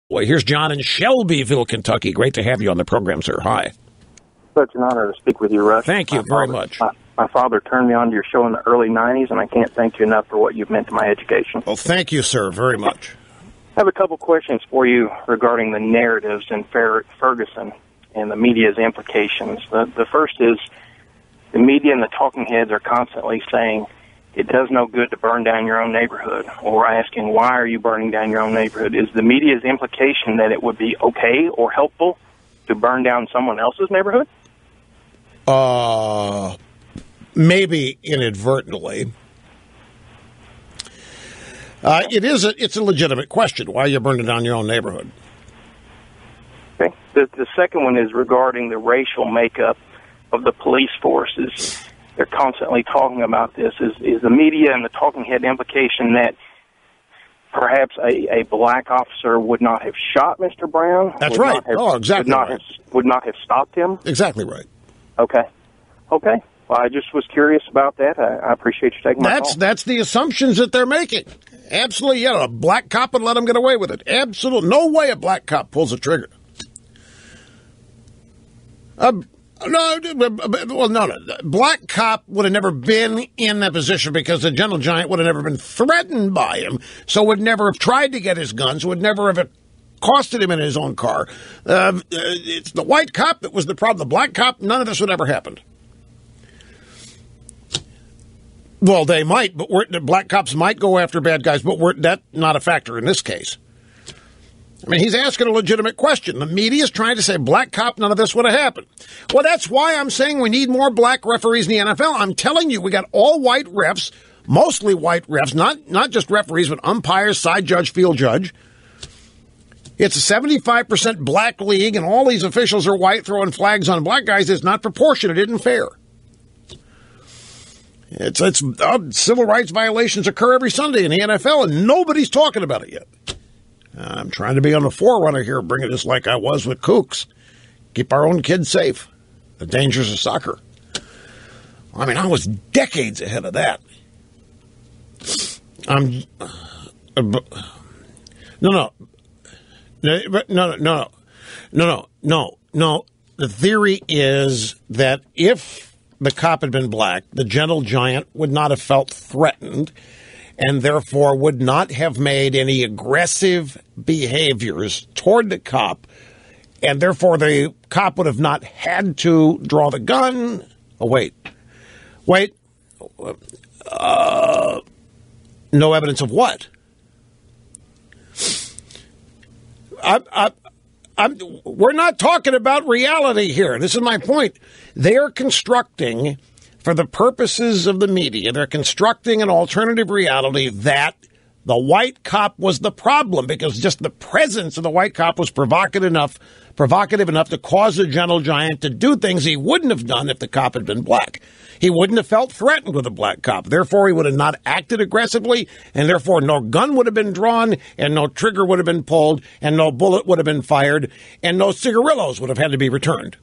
Well, here's John in Shelbyville, Kentucky. Great to have you on the program, sir. Hi. Such an honor to speak with you, Russ. Thank you very much. My father turned me on to your show in the early 90s, and I can't thank you enough for what you've meant to my education. Well, thank you, sir, very much. I have a couple questions for you regarding the narratives in Ferguson and the media's implications. The first is the media and the talking heads are constantly saying it does no good to burn down your own neighborhood. Or we're asking, why are you burning down your own neighborhood? Is the media's implication that it would be okay or helpful to burn down someone else's neighborhood? Maybe inadvertently. It's a legitimate question. Why are you burning down your own neighborhood? Okay. The second one is regarding the racial makeup of the police forces. They're constantly talking about this. Is the media and the talking head implication that perhaps a black officer would not have shot Mr. Brown? That's right. Exactly right. Would not have stopped him? Exactly right. Okay. Well, I just was curious about that. I appreciate you taking my call. That's the assumptions that they're making. Absolutely, a black cop would let him get away with it. Absolutely. No way a black cop pulls a trigger. No. Black cop would have never been in that position because the gentle giant would have never been threatened by him, so would never have tried to get his guns, would never have accosted him in his own car. It's the white cop that was the problem. The black cop, none of this would ever happen. Well, they might, but the black cops might go after bad guys, but that's not a factor in this case. I mean, he's asking a legitimate question. The media is trying to say, black cop, none of this would have happened. Well, that's why I'm saying we need more black referees in the NFL. I'm telling you, we got all white refs, mostly white refs, not just referees, but umpires, side judge, field judge. It's a 75% black league, and all these officials are white, throwing flags on black guys. It's not proportionate. It isn't fair. Civil rights violations occur every Sunday in the NFL, and nobody's talking about it yet. I'm trying to be on the forerunner here, bringing this like I was with Kooks. Keep our own kids safe. The dangers of soccer. I mean, I was decades ahead of that. No. The theory is that if the cop had been black, the gentle giant would not have felt threatened and therefore would not have made any aggressive behaviors toward the cop, and therefore the cop would have not had to draw the gun. Oh, wait. No evidence of what? We're not talking about reality here. This is my point. They are constructing, for the purposes of the media, they're constructing an alternative reality that the white cop was the problem because just the presence of the white cop was provocative enough to cause the gentle giant to do things he wouldn't have done if the cop had been black. He wouldn't have felt threatened with a black cop. Therefore, he would have not acted aggressively, and therefore no gun would have been drawn, and no trigger would have been pulled, and no bullet would have been fired, and no cigarillos would have had to be returned.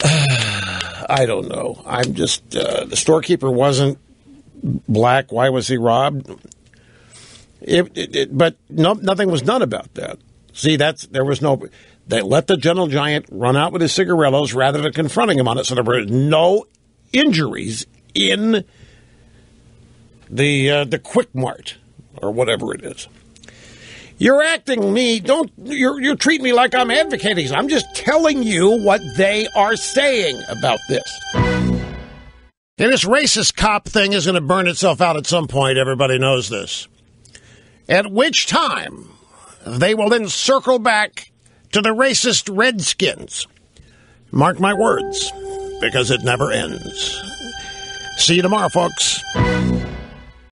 I don't know. I'm just, the storekeeper wasn't black. Why was he robbed? But nothing was done about that. See, they let the gentle giant run out with his cigarillos rather than confronting him on it, so there were no injuries in the Quick Mart or whatever it is. You're acting me. You treat me like I'm advocating. I'm just telling you what they are saying about this. And this racist cop thing is going to burn itself out at some point. Everybody knows this. At which time they will then circle back to the racist Redskins. Mark my words, because it never ends. See you tomorrow, folks.